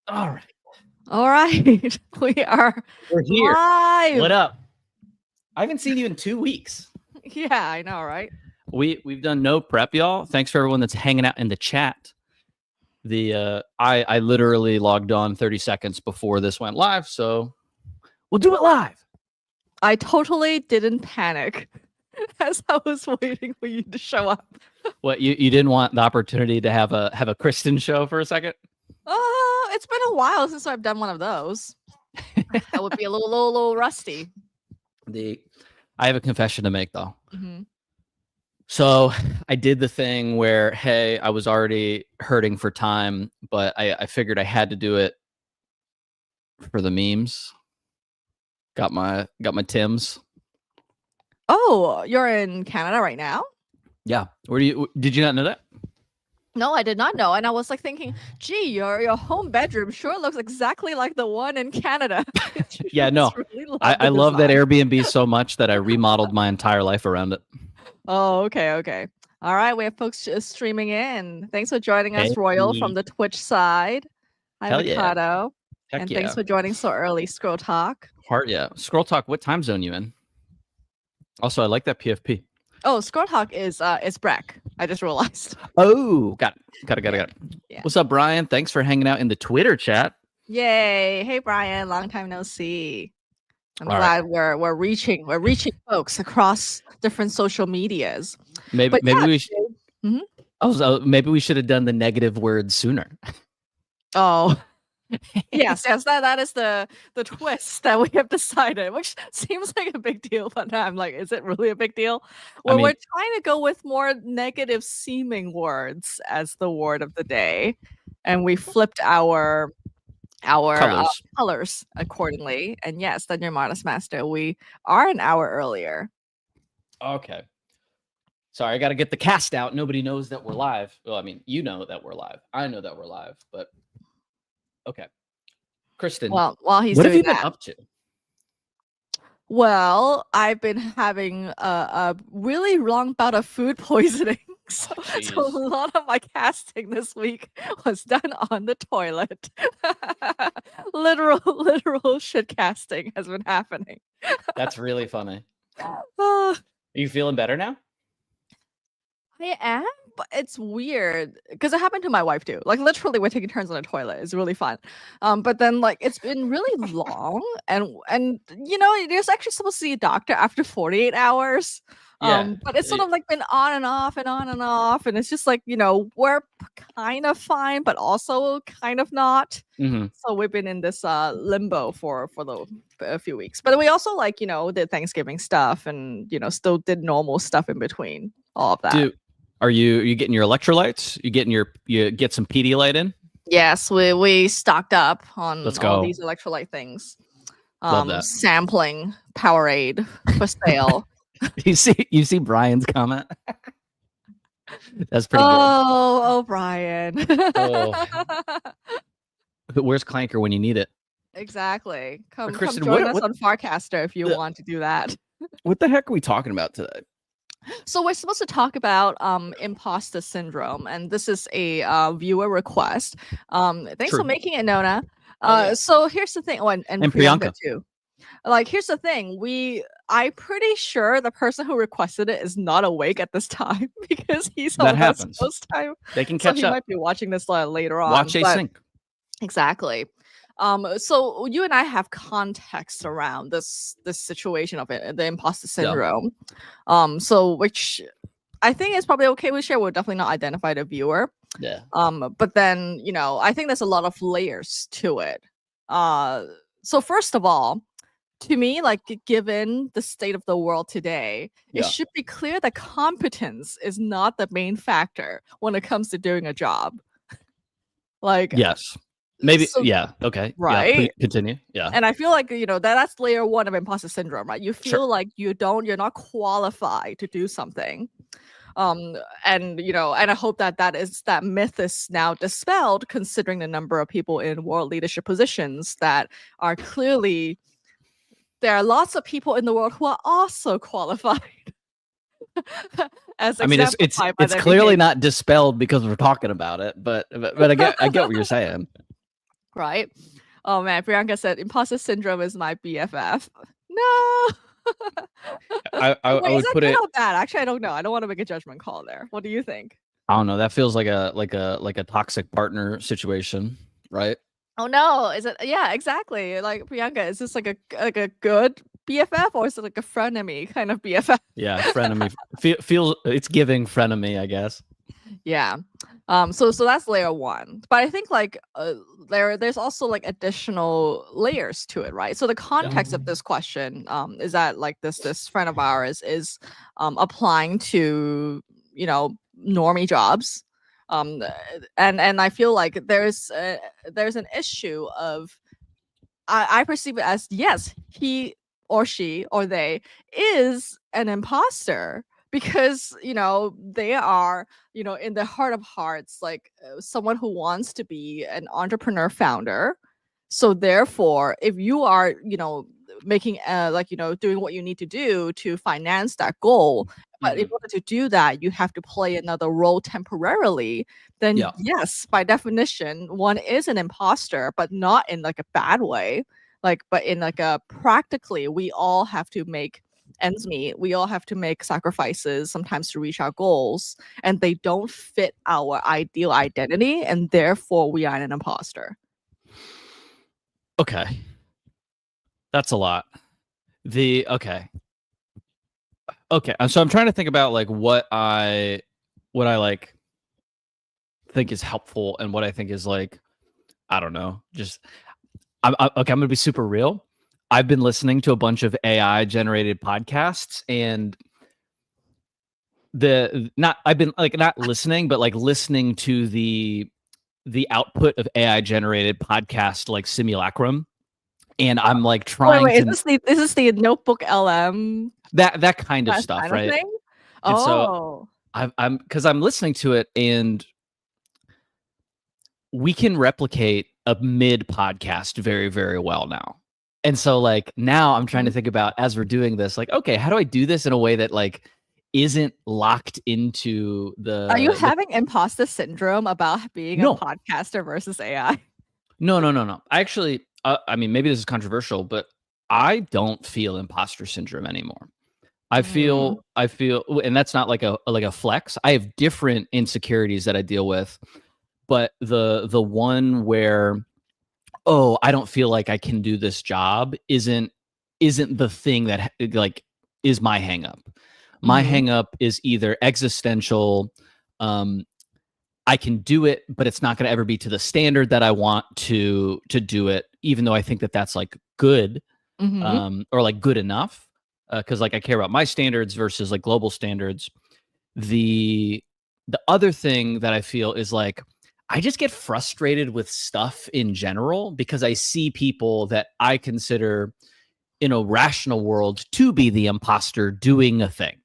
All right. All right. We are We're here. live. What up? I haven't seen you in 2 weeks. Yeah, I know, right? We've done no prep, y'all. Thanks for everyone that's hanging out in the chat. I literally logged on 30 seconds before this went live, so we'll do it live. I totally didn't panic as I was waiting for you to show up. What, you didn't want the opportunity to have a Kristen show for a second? It's been a while since I've done one of those. That would be a little rusty. I have a confession to make though. Mm-hmm. So I did the thing where, hey, I was already hurting for time, but I figured I had to do it for the memes. Got my Tims. Oh, you're in Canada right now? Yeah. Did you not know that? No, I did not know. And I was like thinking, gee, your home bedroom sure looks exactly like the one in Canada. Yeah, no. Really I love that Airbnb so much that I remodeled my entire life around it. Oh, okay. All right, we have folks streaming in. Thanks for joining us, Royal, from the Twitch side. Hi, Hell Mikado. Yeah. And thanks for joining so early, Scroll Talk. Heart, yeah. Scroll Talk, what time zone you in? Also, I like that PFP. Oh, Scroll Talk is Breck. I just realized. Oh, got it. Yeah. What's up, Brian? Thanks for hanging out in the Twitter chat. Yay. Hey, Brian. Long time no see. I'm glad we're reaching folks across different social medias. Maybe we should. Mm-hmm. Also, maybe we should have done the negative word sooner. Oh. yes, that is the twist that we have decided, which seems like a big deal, but I'm like, is it really a big deal? Well, we're trying to go with more negative seeming words as the word of the day, and we flipped our colors accordingly. And yes, then your Modest Master, we are an hour earlier. Okay. Sorry, I got to get the cast out. Nobody knows that we're live. Well, I mean, you know that we're live. I know that we're live, but okay. Kristen, while he's what doing have you that, been up to? Well, I've been having a really long bout of food poisoning. So a lot of my casting this week was done on the toilet. literal shit casting has been happening. That's really funny. Are you feeling better now? I am, but it's weird because it happened to my wife too. Like literally, we're taking turns on the toilet. It's really fun. But then like it's been really long, and you know, there's actually supposed to see a doctor after 48 hours. But it's sort of like been on and off, and it's just like, you know, we're kind of fine, but also kind of not. Mm-hmm. So we've been in this limbo for a few weeks. But we also, like, you know, did Thanksgiving stuff, and you know, still did normal stuff in between all of that. Are you getting your electrolytes? You get some Pedialyte in? Yes, we stocked up on all these electrolyte things. Love that. Sampling Powerade for sale. You see Brian's comment? That's pretty good. Oh, Brian. Where's Clanker when you need it? Exactly. Come join us on Farcaster if you want to do that. What the heck are we talking about today? So we're supposed to talk about imposter syndrome, and this is a viewer request. Thanks for making it, Nona. So here's the thing. And Priyanka too. Like, here's the thing. I'm pretty sure the person who requested it is not awake at this time because he's on West Coast time. They can catch up. He might be watching this later on. Watch async. Exactly. So you and I have context around this situation of it, the imposter syndrome. Yeah. So which I think is probably okay with share. We'll definitely not identify the viewer. Yeah. But then, you know, I think there's a lot of layers to it. So first of all, to me, like, given the state of the world today, it should be clear that competence is not the main factor when it comes to doing a job. Like, yes. Maybe, okay. Right. Yeah, continue. Yeah. And I feel like, you know, that's layer one of imposter syndrome, right? You feel like you're not qualified to do something. And you know, and I hope that myth is now dispelled, considering the number of people in world leadership positions that are clearly, there are lots of people in the world who are also qualified. I mean, it's clearly not dispelled because we're talking about it, but I get what you're saying. right? Oh man, Priyanka said imposter syndrome is my BFF. No. I Wait, is would that put good it. or bad? Actually, I don't know. I don't want to make a judgment call there. What do you think? I don't know. That feels like a toxic partner situation, right? Oh no, is it? Yeah, exactly. Like Priyanka, is this like a good BFF or is it like a frenemy kind of BFF? Yeah, frenemy. Feels it's giving frenemy, I guess. Yeah. So that's layer one. But I think like there's also like additional layers to it, right? So the context of this question is that like this friend of ours is applying to, you know, normie jobs. And I feel like there's an issue of I perceive it as yes, he or she or they is an imposter because you know they are, you know, in the heart of hearts like someone who wants to be an entrepreneur founder. So therefore if you are, you know, making like, you know, doing what you need to do to finance that goal, but in Mhm. order to do that you have to play another role temporarily, then Yeah. yes, by definition, one is an imposter, but not in like a bad way. Like, but in like a practically, we all have to make ends meet. We all have to make sacrifices sometimes to reach our goals, and they don't fit our ideal identity, and therefore we are an imposter. Okay. That's a lot. Okay. Okay. So I'm trying to think about like what I like think is helpful and what I think is like I don't know. Just okay. I'm gonna be super real. I've been listening to a bunch of AI generated podcasts and the not I've been like not listening, but like listening to the output of AI generated podcast like simulacrum. And I'm like Wait, trying wait, to is this the Notebook LM that kind of that stuff, kind of right? thing? And so Oh. I'm because I'm listening to it and we can replicate a mid podcast very, very well now. And so like now I'm trying to Mhm. think about as we're doing this, like, okay, how do I do this in a way that like isn't locked into Are you the having imposter syndrome about being a no, podcaster versus AI? no. I actually I mean maybe this is controversial, but I don't feel imposter syndrome anymore. Mm. I feel and that's not like a flex. I have different insecurities that I deal with, but the one where oh, I don't feel like I can do this job isn't the thing that like is my hang up. My Mhm. hang up is either existential, um, I can do it, but it's not going to ever be to the standard that I want to do it, even though I think that that's like good, Mhm. or like good enough, because like I care about my standards versus like global standards. The the other thing that I feel is like I just get frustrated with stuff in general because I see people that I consider in a rational world to be the imposter doing a thing.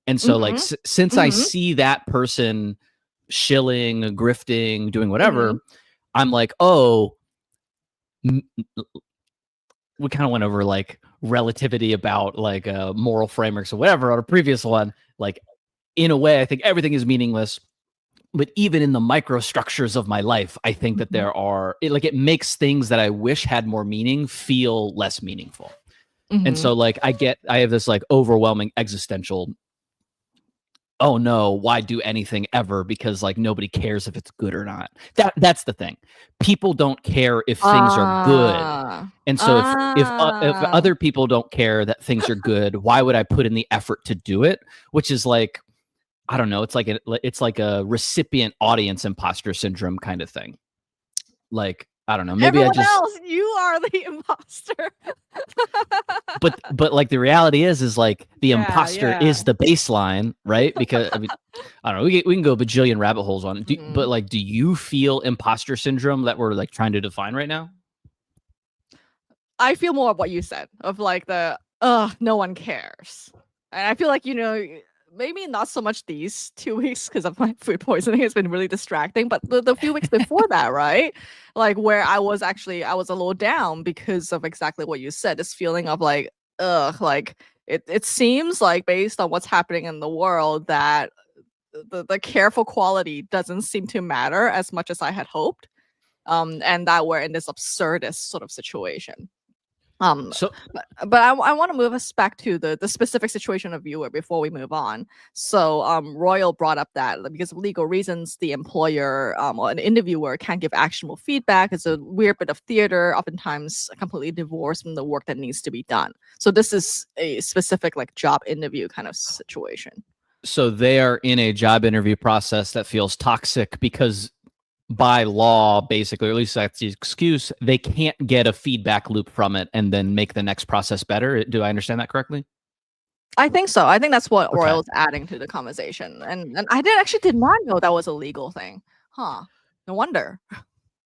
And so like Mhm. since I Mhm. see that person shilling, grifting, doing Mhm. whatever, I'm like, "Oh, m- we kind of went over like relativity about like moral frameworks or whatever on a previous one. Like in a way, I think everything is meaningless. But even in the microstructures of my life, I think that Mhm. there are like it makes things that I wish had more meaning feel less meaningful. And Mhm. so like I have this like overwhelming existential oh no, why do anything ever because like nobody cares if it's good or not. That's the thing. People don't care if things are good. Ah. And so if Ah. other people don't care that things are good, why would I put in the effort to do it? Which is like I don't know, it's like a recipient audience imposter syndrome kind of thing. Like, I don't know, maybe I Everyone just else, you are the imposter. but like the reality is like the Yeah, imposter yeah. is the baseline, right? Because I mean, I don't know, we can go a bajillion rabbit holes on it. But Mhm. like, do you feel imposter syndrome that we're like trying to define right now? I feel more of what you said of like the ugh, no one cares. And I feel like, you know, maybe not so much these 2 weeks because of my food poisoning. It's been really distracting. But the few weeks before that, right? Like where I was a little down because of exactly what you said. This feeling of like, ugh, like it seems like based on what's happening in the world that the careful quality doesn't seem to matter as much as I had hoped. and that we're in this absurdist sort of situation. Um, So but I want to move us back to the specific situation of viewer before we move on. So Royal brought up that because of legal reasons, the employer or an interviewer can't give actionable feedback. It's a weird bit of theater, oftentimes completely divorced from the work that needs to be done. So this is a specific like job interview kind of situation. so they are in a job interview process that feels toxic because by law, basically, or at least that's the excuse, they can't get a feedback loop from it and then make the next process better. Do I understand that correctly? I think so. I think that's what Okay. Royal's adding to the conversation, and I did not know that was a legal thing. Huh? No wonder.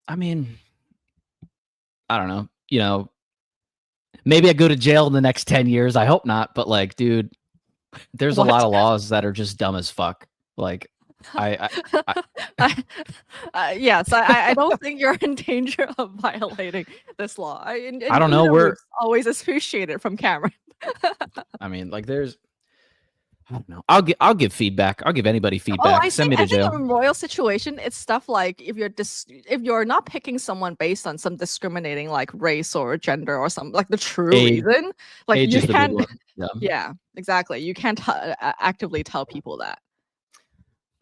I mean, I don't know. Maybe I go to jail in the next 10 years. I hope not. But like, dude, there's a What? lot of laws that are just dumb as fuck. Like, Yes, I don't think you're in danger of violating this law. I don't know. We're always appreciated from Cameron. I mean, like, I don't know. I'll give feedback. I'll give anybody feedback. Send me to I think jail. in Royal situation, it's stuff like if you're not picking someone based on some discriminating like race or gender or some like the true reason, like age you is the big can't. one. Yeah, exactly. You can't actively tell people that.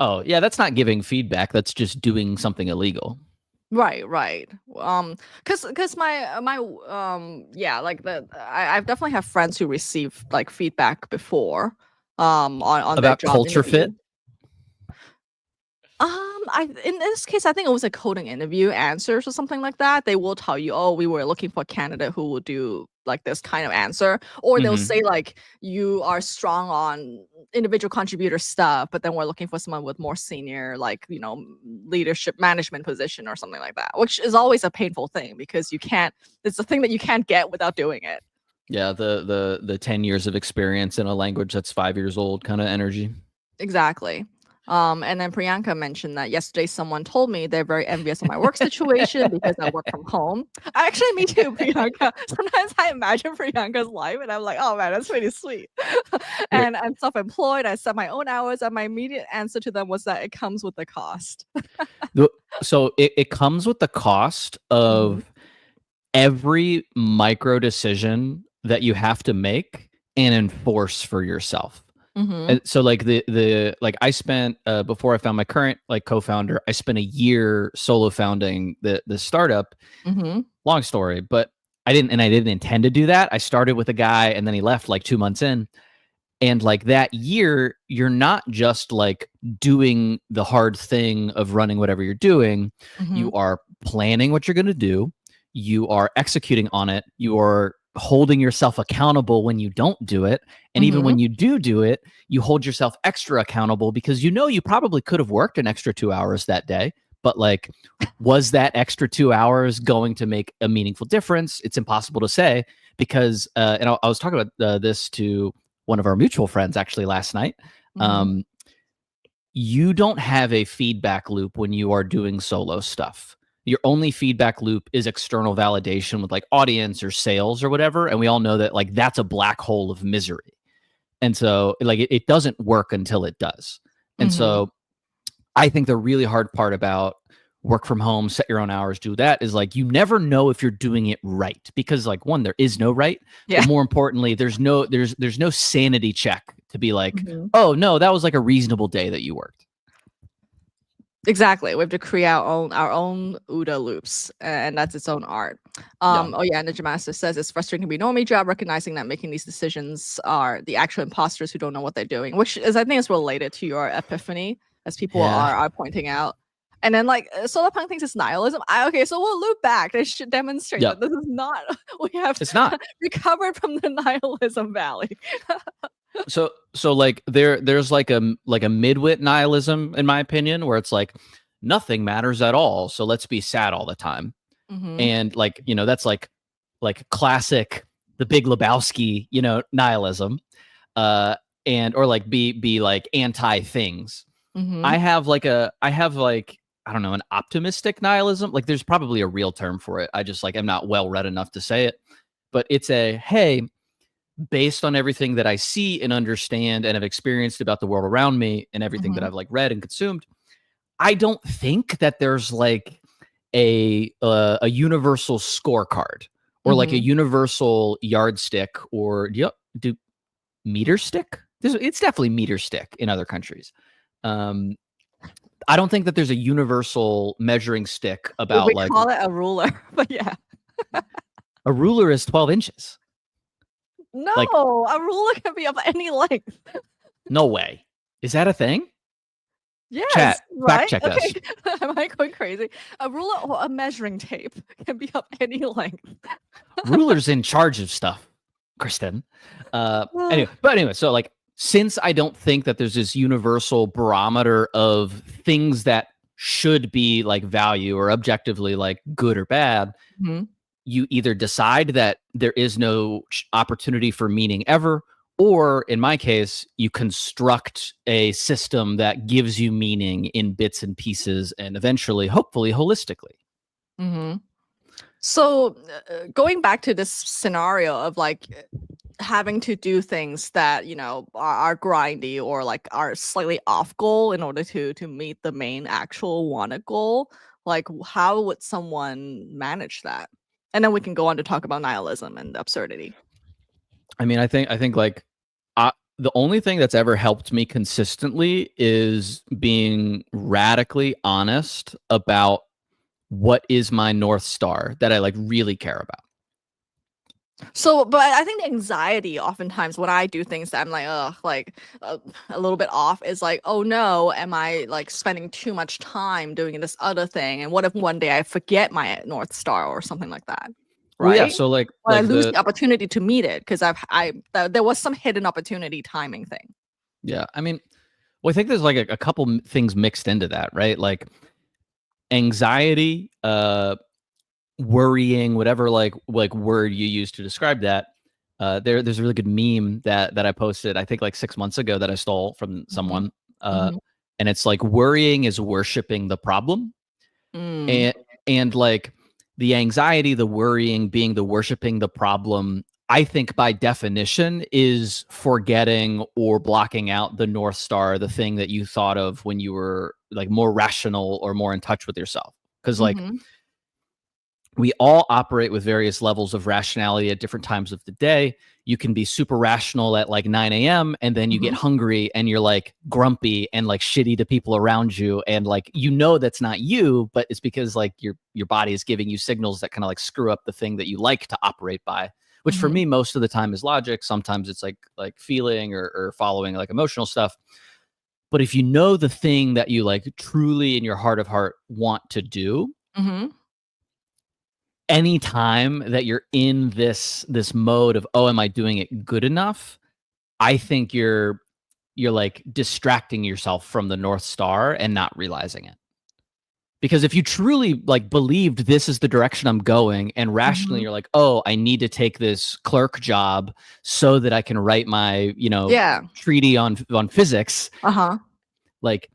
Oh, yeah, that's not giving feedback. That's just doing something illegal. Right. Cause my yeah, like I've definitely have friends who receive like feedback before, on their About job culture interview. fit. In this case, I think it was a coding interview answers or something like that. They will tell you, oh, we were looking for a candidate who will do like this kind of answer, or they'll say like you are strong on individual contributor stuff, but then we're looking for someone with more senior, like leadership management position or something like that, which is always a painful thing because you can't. It's a thing that you can't get without doing it. Yeah, the 10 years of experience in a language that's 5 years old kind of energy. Exactly. And then Priyanka mentioned that yesterday someone told me they're very envious of my work situation because I work from home. Actually, me too, Priyanka. Sometimes I imagine Priyanka's life and I'm like, oh man, that's pretty sweet. And I'm self-employed. I set my own hours, and my immediate answer to them was that it comes with the cost. So it comes with the cost of every micro decision that you have to make and enforce for yourself. And so like like I spent before I found my current like co-founder, I spent a year solo founding the startup. Long story, but I didn't intend to do that. I started with a guy and then he left like 2 months in. And like that year, you're not just like doing the hard thing of running whatever you're doing. You are planning what you're going to do. You are executing on it. You are holding yourself accountable when you don't do it. And even when you do it, you hold yourself extra accountable because you probably could have worked an extra 2 hours that day. But like, was that extra 2 hours going to make a meaningful difference? It's impossible to say because, and I was talking about this to one of our mutual friends actually last night. You don't have a feedback loop when you are doing solo stuff. Your only feedback loop is external validation with like audience or sales or whatever. And we all know that like that's a black hole of misery. And so like it doesn't work until it does. And so I think the really hard part about work from home, set your own hours, do that is like you never know if you're doing it right because like one, there is no right. But more importantly, there's no sanity check to be like, oh no, that was like a reasonable day that you worked. Exactly. We have to create our own OODA loops, and that's its own art. Oh yeah, and the Master says it's frustrating to be a normie job, recognizing that making these decisions are the actual imposters who don't know what they're doing, which is I think is related to your epiphany, as people are pointing out. And then like Solarpunk thinks it's nihilism. Okay, so we'll loop back. They should demonstrate that this is not. We have recovered from the nihilism valley. So like there's like a midwit nihilism in my opinion where it's like nothing matters at all, so let's be sad all the time. And like that's like classic The Big Lebowski nihilism, and or like be like anti things. I have I don't know, an optimistic nihilism. Like there's probably a real term for it. I just like am not well read enough to say it, but it's hey, based on everything that I see and understand and have experienced about the world around me and everything that I've like read and consumed, I don't think that there's like a universal scorecard or like a universal yardstick, or do meter stick? It's definitely meter stick in other countries. I don't think that there's a universal measuring stick about We like call it a ruler, but yeah. a ruler is 12 inches. No, Like, a ruler can be of any length. no way. Is that a thing? Yes, Chat, fact right? check us. Okay. Am I going crazy? A ruler or a measuring tape can be of any length. Ruler's in charge of stuff, Kristen. Anyway, so like, since I don't think that there's this universal barometer of things that should be like value or objectively like good or bad, you either decide that there is no opportunity for meaning ever, or in my case, you construct a system that gives you meaning in bits and pieces and eventually, hopefully, holistically. So going back to this scenario of like having to do things that are grindy or like are slightly off goal in order to meet the main actual wanted goal, like how would someone manage that? And then we can go on to talk about nihilism and absurdity. I mean, I think like the only thing that's ever helped me consistently is being radically honest about what is my North Star that I like really care about. So, but I think the anxiety oftentimes when I do things that I'm like, a little bit off is like, oh no, am I like spending too much time doing this other thing? And what if one day I forget my North Star or something like that? Well, yeah. Right? So like I lose the opportunity to meet it because there was some hidden opportunity timing thing. Yeah. I mean, well, I think there's like a couple things mixed into that, right? Like anxiety, worrying, whatever like word you use to describe that. There's a really good meme that I posted, I think like 6 months ago, that I stole from someone. And it's like, worrying is worshiping the problem. And like the anxiety, the worrying being the worshiping the problem, I think by definition is forgetting or blocking out the North Star, the thing that you thought of when you were like more rational or more in touch with yourself. Because like we all operate with various levels of rationality at different times of the day. You can be super rational at like 9 a.m. and then you get hungry and you're like grumpy and like shitty to people around you. And like, that's not you, but it's because like your body is giving you signals that kind of like screw up the thing that you like to operate by, which for me, most of the time is logic. Sometimes it's like feeling or following like emotional stuff. But if you know the thing that you like truly in your heart of heart want to do, anytime that you're in this mode of, oh, am I doing it good enough? I think you're like distracting yourself from the North Star and not realizing it. Because if you truly like believed this is the direction I'm going, and rationally you're like, oh, I need to take this clerk job so that I can write my, treaty on physics. Like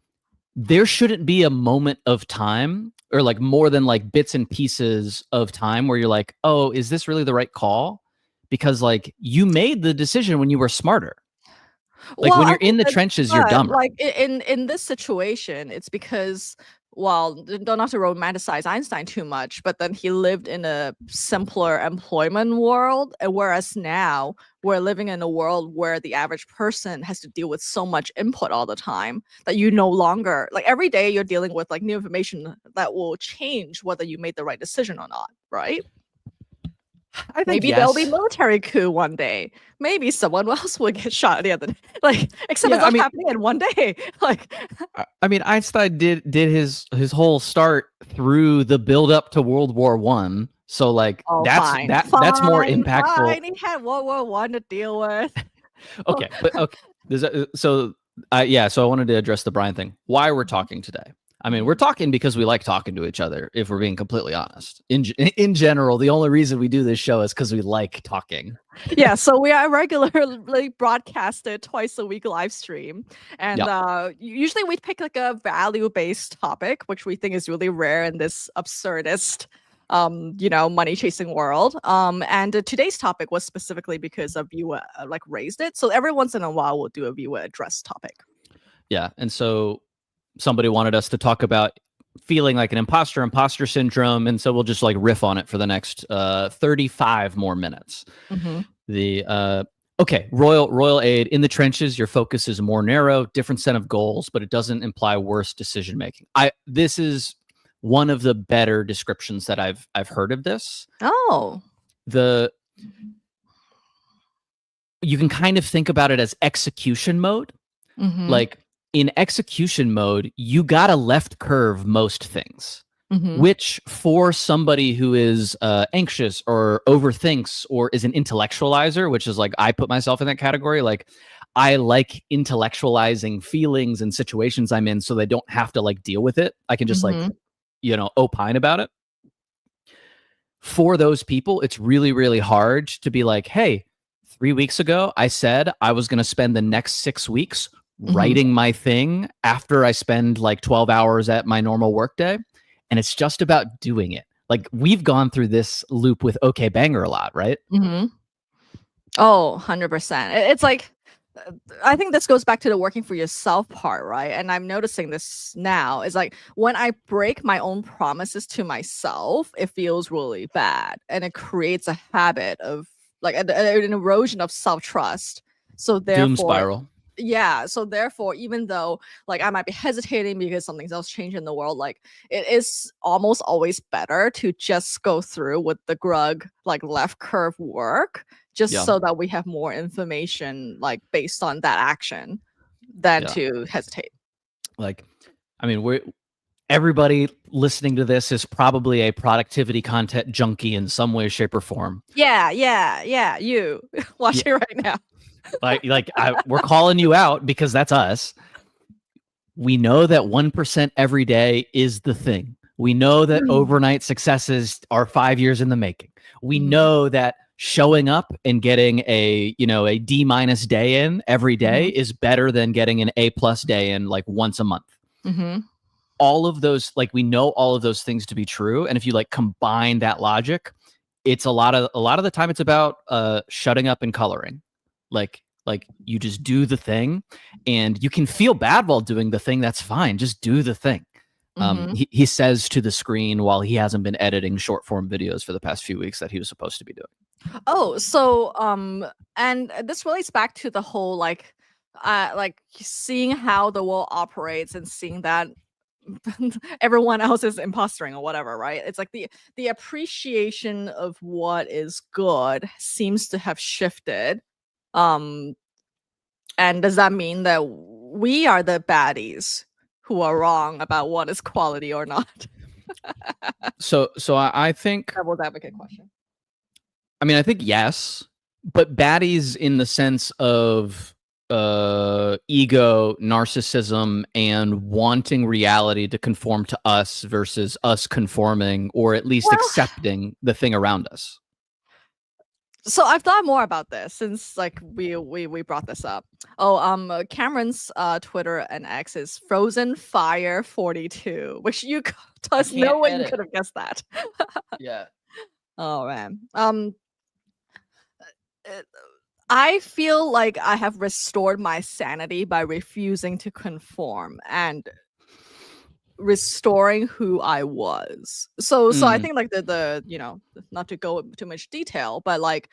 there shouldn't be a moment of time or like more than like bits and pieces of time where you're like, oh, is this really the right call? Because like you made the decision when you were smarter. Like when you're in the trenches, you're dumber. Like in this situation, it's because, well, not to romanticize Einstein too much, but then he lived in a simpler employment world, and whereas now we're living in a world where the average person has to deal with so much input all the time that you no longer, like every day you're dealing with like new information that will change whether you made the right decision or not, right? I think maybe there'll be military coup one day. Maybe someone else will get shot at the other day. Like, except it's not happening in one day. Like, I mean, Einstein did his whole start through the build up to World War I. So like that's more impactful. Fine. He had World War I to deal with. Okay, but okay. So I wanted to address the Brian thing. Why we're talking today? I mean, we're talking because we like talking to each other, if we're being completely honest. In general, the only reason we do this show is because we like talking. Yeah, so we are regularly broadcasted twice a week live stream. And usually we pick like a value-based topic, which we think is really rare in this absurdist money chasing world. And today's topic was specifically because a viewer like raised it. So every once in a while we'll do a viewer address topic. Yeah, and so somebody wanted us to talk about feeling like an imposter syndrome, and so we'll just like riff on it for the next 35 more minutes. The okay, royal aid in the trenches. Your focus is more narrow, different set of goals, but it doesn't imply worse decision making. This is one of the better descriptions that I've heard of this. Oh, you can kind of think about it as execution mode. Like in execution mode, you gotta left curve most things, which for somebody who is anxious or overthinks or is an intellectualizer, which is like I put myself in that category. Like I like intellectualizing feelings and situations I'm in so they don't have to like deal with it. I can just like, opine about it. For those people, it's really, really hard to be like, hey, 3 weeks ago, I said I was going to spend the next 6 weeks writing my thing after I spend like 12 hours at my normal workday. And it's just about doing it. Like we've gone through this loop with OK Banger a lot, right? Oh, 100%. It's like, I think this goes back to the working for yourself part, right? And I'm noticing this now is like when I break my own promises to myself, it feels really bad. And it creates a habit of like an erosion of self-trust. So therefore, doom spiral. Yeah. So therefore, even though like I might be hesitating because something else changed in the world, like it is almost always better to just go through with the grug like left curve work, just so that we have more information like based on that action than to hesitate. Like, I mean, everybody listening to this is probably a productivity content junkie in some way, shape, or form. Yeah. You watch it right now. We're calling you out because that's us. We know that 1% every day is the thing. We know that overnight successes are 5 years in the making. We know that showing up and getting a D- day in every day is better than getting an A+ day in like once a month. All of those, like we know all of those things to be true. And if you like combine that logic, it's a lot of the time it's about shutting up and coloring. Like you just do the thing, and you can feel bad while doing the thing. That's fine. Just do the thing. He says to the screen while he hasn't been editing short form videos for the past few weeks that he was supposed to be doing. Oh, so and this relates back to the whole like seeing how the world operates and seeing that everyone else is impostering or whatever, right? It's like the appreciation of what is good seems to have shifted. And does that mean that we are the baddies who are wrong about what is quality or not? So I think Devil's advocate question. I mean, I think yes, but baddies in the sense of ego, narcissism, and wanting reality to conform to us versus us conforming or at least accepting the thing around us. So I've thought more about this since like we brought this up. Oh, Cameron's Twitter and X is Frozen Fire 42, which no one could have guessed that. Yeah. Oh man. I feel like I have restored my sanity by refusing to conform and restoring who I was. So I think like the not to go into too much detail, but like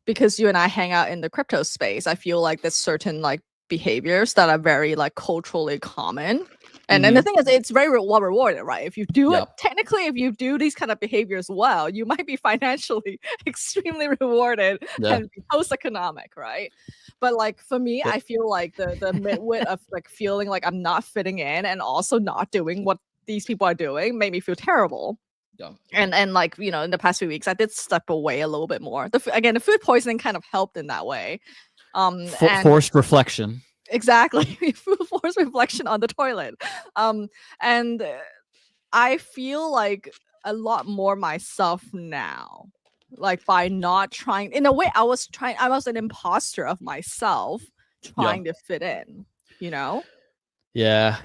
because you and I hang out in the crypto space, I feel like there's certain like behaviors that are very like culturally common. And then the thing is, it's very well rewarded, right? If you do it, technically, if you do these kind of behaviors well, you might be financially extremely rewarded and be post-economic, right? But like for me, I feel like the midwit of like feeling like I'm not fitting in and also not doing what these people are doing made me feel terrible. And like in the past few weeks, I did step away a little bit more. The food poisoning kind of helped in that way. Forced reflection. Exactly. Forced reflection on the toilet. And I feel like a lot more myself now. Like by not trying, in a way, I was an imposter of myself trying to fit in, Yeah.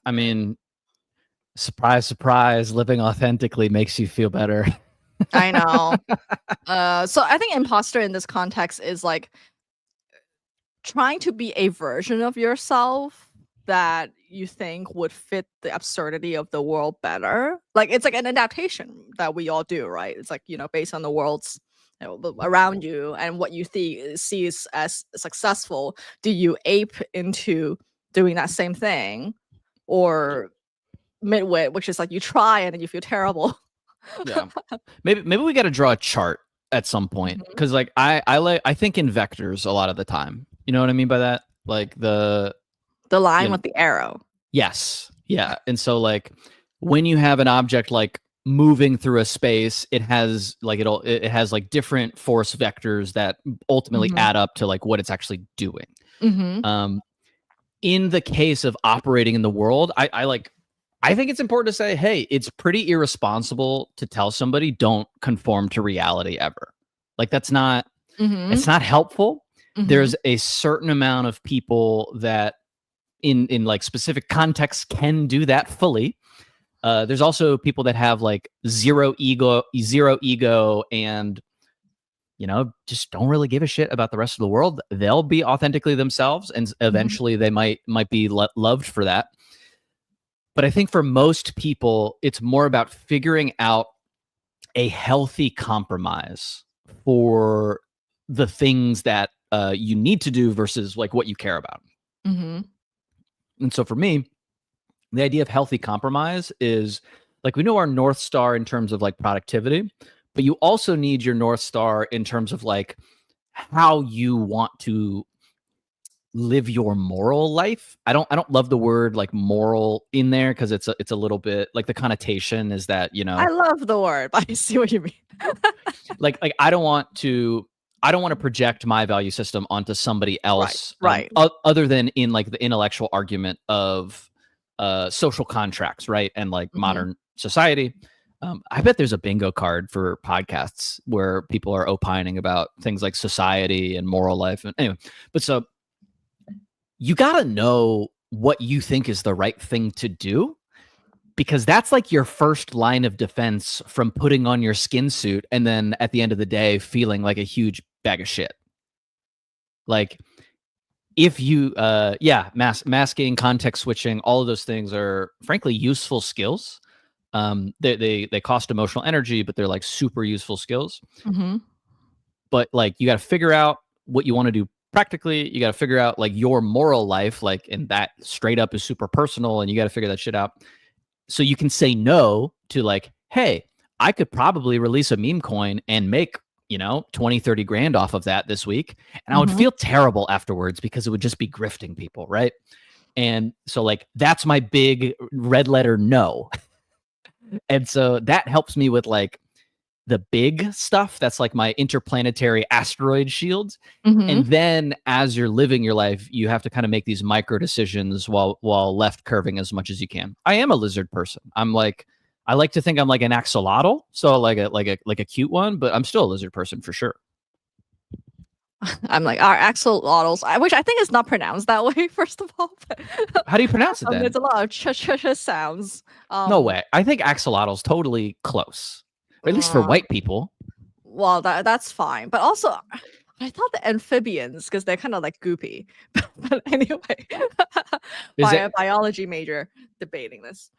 I mean, surprise, surprise, living authentically makes you feel better. I know. So I think imposter in this context is like trying to be a version of yourself that you think would fit the absurdity of the world better? Like it's like an adaptation that we all do, right? It's like, based on the world's around you and what you see as successful, do you ape into doing that same thing, or midwit, which is like you try and then you feel terrible? Yeah. Maybe we got to draw a chart at some point, Mhm. because like I think in vectors a lot of the time. You know what I mean by that? Like The you line know, with the arrow. yes, yeah. And so like when you have an object like moving through a space, it has like it has like different force vectors that ultimately Mhm. add up to like what it's actually doing. Mhm. Um, in the case of operating in the world, I think it's important to say, hey, it's pretty irresponsible to tell somebody don't conform to reality ever. Like it's Mhm. not helpful. Mhm. There's a certain amount of people that in like specific contexts can do that fully. There's also people that have like zero ego, and just don't really give a shit about the rest of the world. They'll be authentically themselves, and Mhm. eventually they might be loved for that. But I think for most people, it's more about figuring out a healthy compromise for the things that you need to do versus like what you care about. Mhm. And so for me, the idea of healthy compromise is like we know our North Star in terms of like productivity, but you also need your North Star in terms of like how you want to live your moral life. I don't love the word like moral in there because it's a little bit like the connotation is that, I love the word, but I see what you mean. like I don't want to project my value system onto somebody Right, else, right. other than in like the intellectual argument of social contracts, right? And like Mhm. modern society. I bet there's a bingo card for podcasts where people are opining about things like society and moral life. And anyway, but so you got to know what you think is the right thing to do, because that's like your first line of defense from putting on your skin suit and then at the end of the day feeling like a huge bag of shit. Like if you yeah, masking, context switching, all of those things are frankly useful skills. They cost emotional energy, but they're like super useful skills. Mhm. But like you got to figure out what you want to do practically. You got to figure out like your moral life, like, and that straight up is super personal, and you got to figure that shit out so you can say no to like, hey, I could probably release a meme coin and make 20-30 grand off of that this week, and I would Mhm. feel terrible afterwards because it would just be grifting people, right? And so like that's my big red letter no. And so that helps me with like the big stuff that's like my interplanetary asteroid shield. Mhm. And then as you're living your life, you have to kind of make these micro decisions while left curving as much as you can. I am a lizard person. I like to think I'm like an axolotl, so like a cute one, but I'm still a lizard person for sure. I'm like, our axolotls, which I think is not pronounced that way, first of all. But, How do you pronounce it there's then? a lot of ch sounds. No way. I think axolotl's totally close, or at least for Uh, white people. well, that's fine. But also, I thought the amphibians, because they're kind of like goopy. But anyway, Is it? a biology major debating this.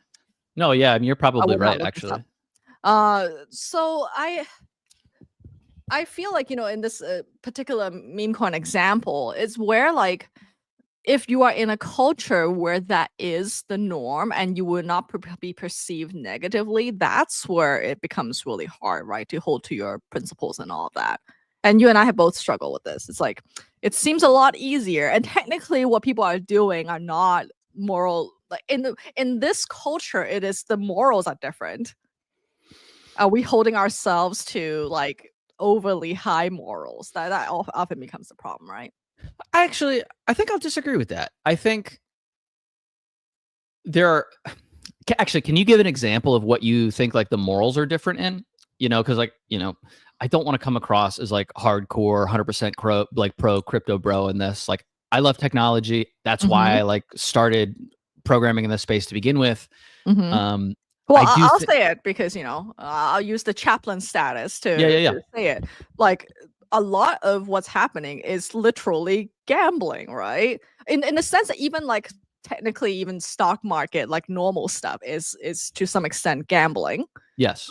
No, yeah, I mean you're I probably would not right look this up. actually. So I feel like, in this particular meme coin example, it's where like if you are in a culture where that is the norm and you will not be perceived negatively, that's where it becomes really hard, right? To hold to your principles and all of that. And you and I have both struggled with this. It's like it seems a lot easier. And technically what people are doing are not moral. Like in this culture, it is the morals are different. Are we holding ourselves to like overly high morals? That often becomes the problem, right? I think I'll disagree with that. I think there are actually, can you give an example of what you think like the morals are different in? Because like, I don't want to come across as like hardcore 100% pro crypto bro in this. Like I love technology. That's why Mhm. I like started programming in this space to begin with. Mhm. Um Well, I do I'll think say it because, I'll use the chaplain status yeah, yeah, yeah. to say it. Like, a lot of what's happening is literally gambling, right? In the sense that even, like, technically even stock market, like normal stuff, is to some extent gambling. Yes.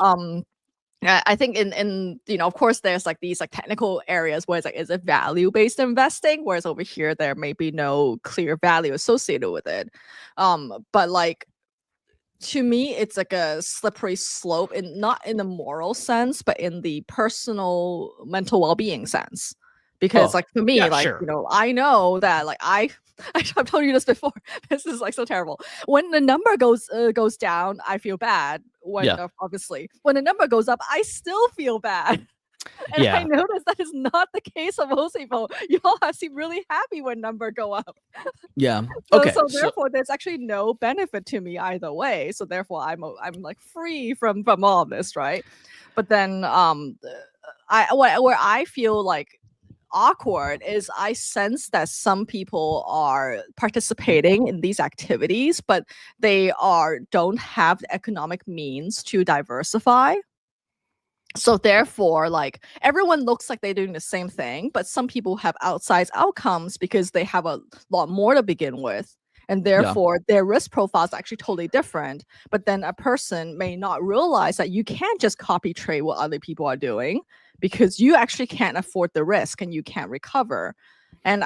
I think in of course there's like these like technical areas where it's like is it value based investing, whereas over here there may be no clear value associated with it. But like to me it's like a slippery slope, in not in the moral sense but in the personal mental well-being sense, because Oh, like for me, yeah, like sure. I know that like I've told you this before. This is like so terrible. When the number goes down, I feel bad. When Yeah. obviously when the number goes up, I still feel bad. And I Yeah. noticed that is not the case for most people. Y'all have seem really happy when number go up. Yeah. So, Okay. so So therefore, there's actually no benefit to me either way. So therefore, I'm like free from all of this, right? But then, where I feel like awkward is I sense that some people are participating in these activities, but they don't have the economic means to diversify. So therefore, like everyone looks like they're doing the same thing, but some people have outsized outcomes because they have a lot more to begin with. And yeah. therefore, their risk profile is actually totally different. But then a person may not realize that you can't just copy trade what other people are doing, because you actually can't afford the risk and you can't recover. And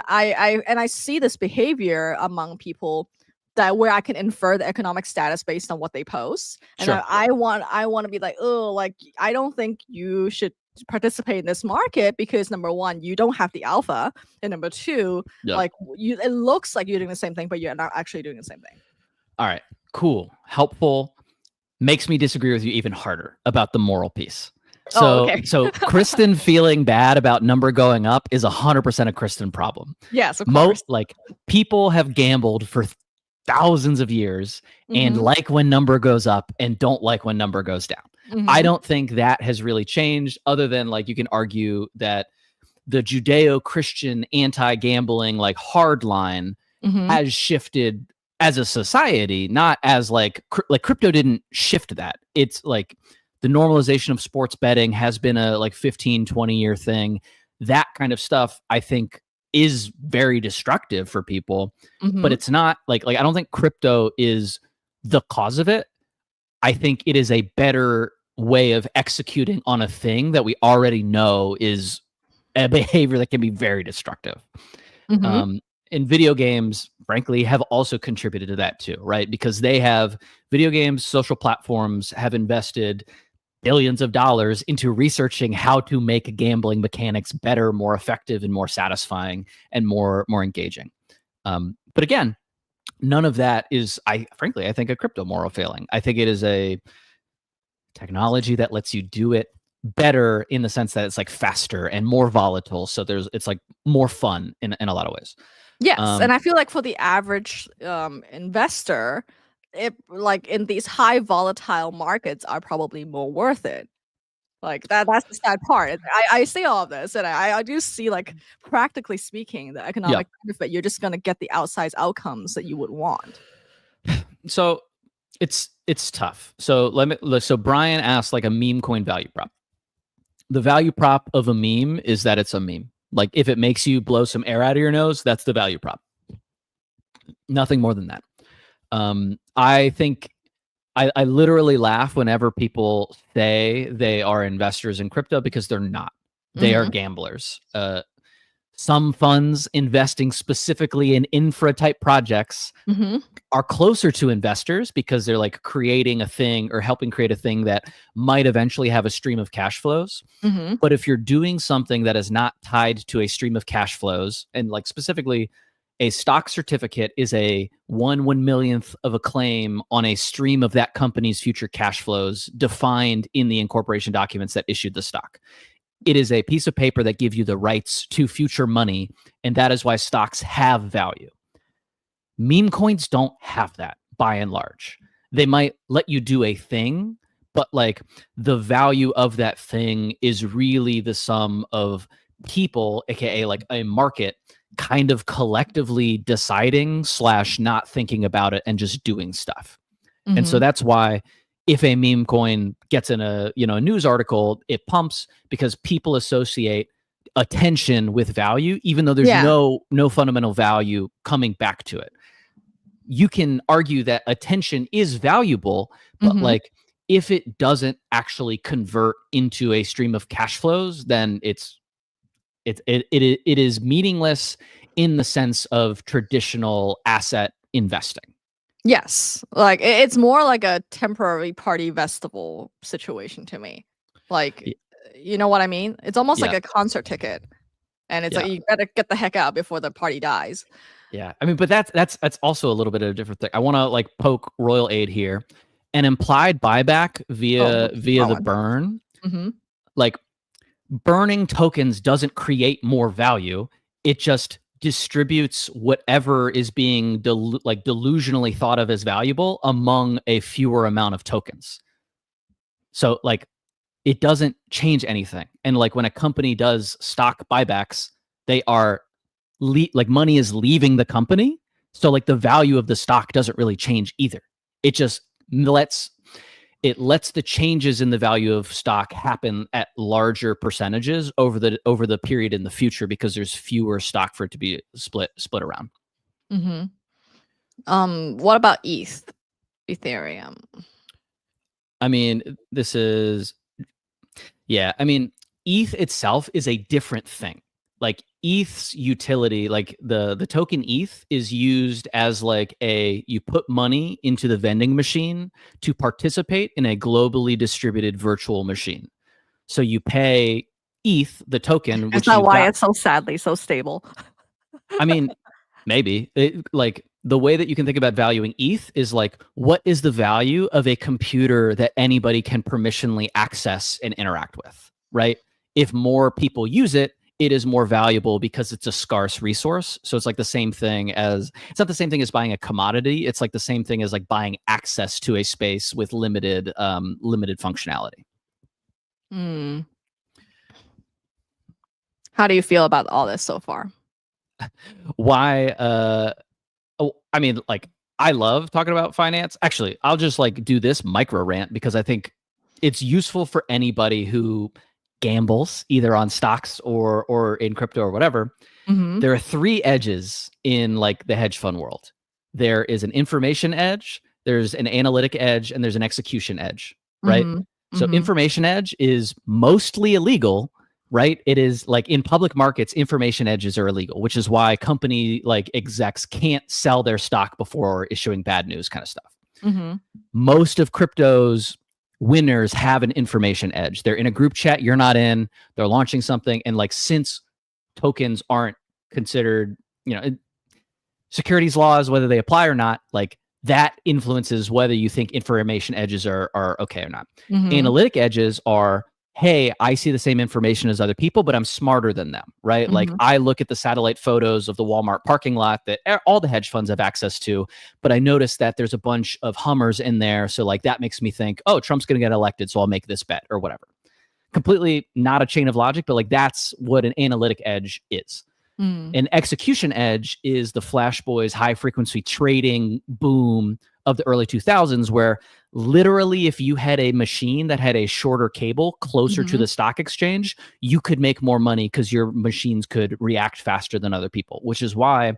I see this behavior among people that where I can infer the economic status based on what they post. And Sure. I want to be like, oh, like I don't think you should participate in this market because number one, you don't have the alpha, and number two, Yeah. like it looks like you're doing the same thing, but you're not actually doing the same thing. All right. Cool. Helpful. Makes me disagree with you even harder about the moral piece. Oh, So, okay. so Kristen feeling bad about number going up is 100% a Kristen problem. Yes, of course. Like people have gambled for thousands of years and Mhm. like when number goes up and don't like when number goes down. I Mhm. don't think that has really changed, other than like you can argue that the Judeo-Christian anti-gambling like hard line Mhm. has shifted as a society, not as like crypto didn't shift that. It's like the normalization of sports betting has been a like 15, 20-year thing. That kind of stuff, I think, is very destructive for people, but Mhm. it's not like I don't think crypto is the cause of it. I think it is a better way of executing on a thing that we already know is a behavior that can be very destructive. Mhm. And video games, frankly, have also contributed to that too, right? Because they have video games, social platforms have invested billions of dollars into researching how to make gambling mechanics better, more effective, and more satisfying and more engaging. But again, none of that is, I think, a crypto moral failing. I think it is a technology that lets you do it better in the sense that it's like faster and more volatile. So it's like more fun in a lot of ways. Yes, and I feel like for the average investor, it like in these high volatile markets are probably more worth it. Like that's the sad part. I see all of this, and I do see like practically speaking, the Yeah. economic benefit. You're just gonna get the outsized outcomes that you would want. So it's tough. So so Brian asked like a meme coin value prop. The value prop of a meme is that it's a meme. Like if it makes you blow some air out of your nose, that's the value prop. Nothing more than that. I think I literally laugh whenever people say they are investors in crypto, because they're not. They are Mhm. gamblers. Some funds investing specifically in infra type projects Mhm. are closer to investors because they're like creating a thing or helping create a thing that might eventually have a stream of cash flows. Mhm. But if you're doing something that is not tied to a stream of cash flows, and like specifically a stock certificate is a 1/1 millionth of a claim on a stream of that company's future cash flows defined in the incorporation documents that issued the stock. It is a piece of paper that gives you the rights to future money, and that is why stocks have value. Meme coins don't have that by and large. They might let you do a thing, but like the value of that thing is really the sum of people, aka like a market, kind of collectively deciding / not thinking about it and just doing stuff. And so Mhm. that's why if a meme coin gets in a a news article, it pumps because people associate attention with value, even though there's Yeah. no fundamental value coming back to it. you can argue that attention is valuable, but like if it doesn't actually convert into a stream of cash flows, then it is meaningless in the sense of traditional asset investing. Yes, like it's more like a temporary party festival situation to me. Like, you know what I mean? It's almost like Yeah. a concert ticket, and it's Yeah. like you better get the heck out before the party dies. Yeah. I mean, but that's also a little bit of a different thing. I want to like poke royal aid here. An implied buyback via the burn, like burning tokens doesn't create more value. It just distributes whatever is being delusionally thought of as valuable among a fewer amount of tokens. So like it doesn't change anything. And like when a company does stock buybacks, they are like money is leaving the company. So like the value of the stock doesn't really change either. It just lets the changes in the value of stock happen at larger percentages over the period in the future because there's fewer stock for it to be split around. What about Ethereum? I mean, this is I mean, ETH itself is a different thing. Like ETH's utility, like the token ETH is used as like you put money into the vending machine to participate in a globally distributed virtual machine. So you pay ETH, the token, which is that why it's so sadly so stable? I mean, maybe like the way that you can think about valuing ETH is like, what is the value of a computer that anybody can permissionally access and interact with, right? If more people use it, it is more valuable because it's a scarce resource. So it's like the same thing as, it's not the same thing as buying a commodity. It's like the same thing as like buying access to a space with limited functionality. How do you feel about all this so far? Why? I mean, like, I love talking about finance. Actually, I'll just like do this micro rant because I think it's useful for anybody who gambles either on stocks or in crypto or whatever. There are three edges in like the hedge fund world. There is an information edge, there's an analytic edge, and there's an execution edge, right? So information edge is mostly illegal, right? It is like in public markets, information edges are illegal, which is why company like execs can't sell their stock before issuing bad news kind of stuff. Most of crypto's winners have an information edge. They're in a group chat you're not in, they're launching something. And like, since tokens aren't considered, securities laws, whether they apply or not, like that influences whether you think information edges are okay or not. Analytic edges are, hey, I see the same information as other people, but I'm smarter than them, right? Like I look at the satellite photos of the Walmart parking lot that all the hedge funds have access to, but I noticed that there's a bunch of Hummers in there. So like that makes me think, oh, Trump's going to get elected, so I'll make this bet or whatever. Completely not a chain of logic, but like that's what an analytic edge is. An execution edge is the Flash Boys high frequency trading boom of the early 2000s, where literally if you had a machine that had a shorter cable closer to the stock exchange, you could make more money because your machines could react faster than other people, which is why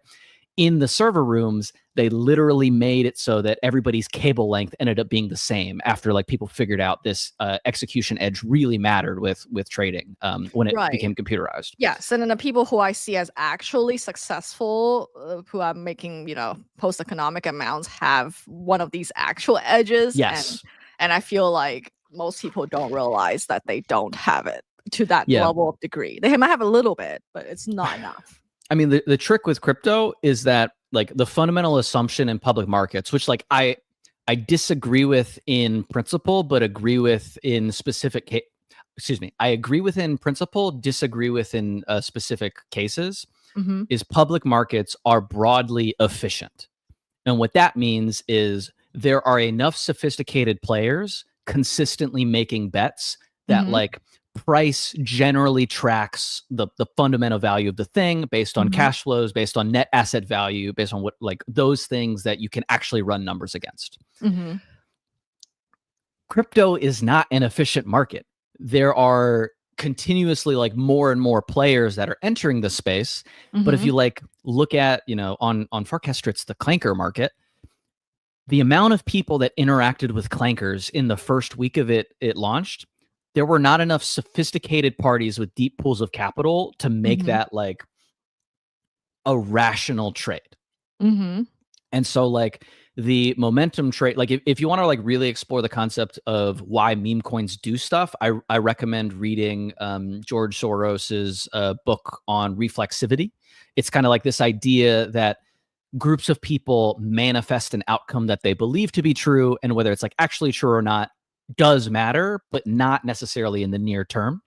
in the server rooms, they literally made it so that everybody's cable length ended up being the same after like people figured out this execution edge really mattered with trading when it became computerized. Yes, and then the people who I see as actually successful, who are making, post-economic amounts, have one of these actual edges. Yes. And I feel like most people don't realize that they don't have it to that level of degree. They might have a little bit, but it's not enough. I mean, the trick with crypto is that like the fundamental assumption in public markets, which like I disagree with in principle, but agree with in specific I agree with in principle, disagree with in specific cases, is public markets are broadly efficient. And what that means is there are enough sophisticated players consistently making bets that like price generally tracks the fundamental value of the thing based on cash flows, based on net asset value, based on what like those things that you can actually run numbers against. Crypto is not an efficient market. There are continuously like more and more players that are entering the space. But if you like look at, on Farkestritz, the clanker market, the amount of people that interacted with Clankers in the first week of it launched, there were not enough sophisticated parties with deep pools of capital to make that like a rational trade. And so like the momentum trade, like if you want to like really explore the concept of why meme coins do stuff, I recommend reading George Soros's book on reflexivity. It's kind of like this idea that groups of people manifest an outcome that they believe to be true, and whether it's like actually true or not does matter, but not necessarily in the near term.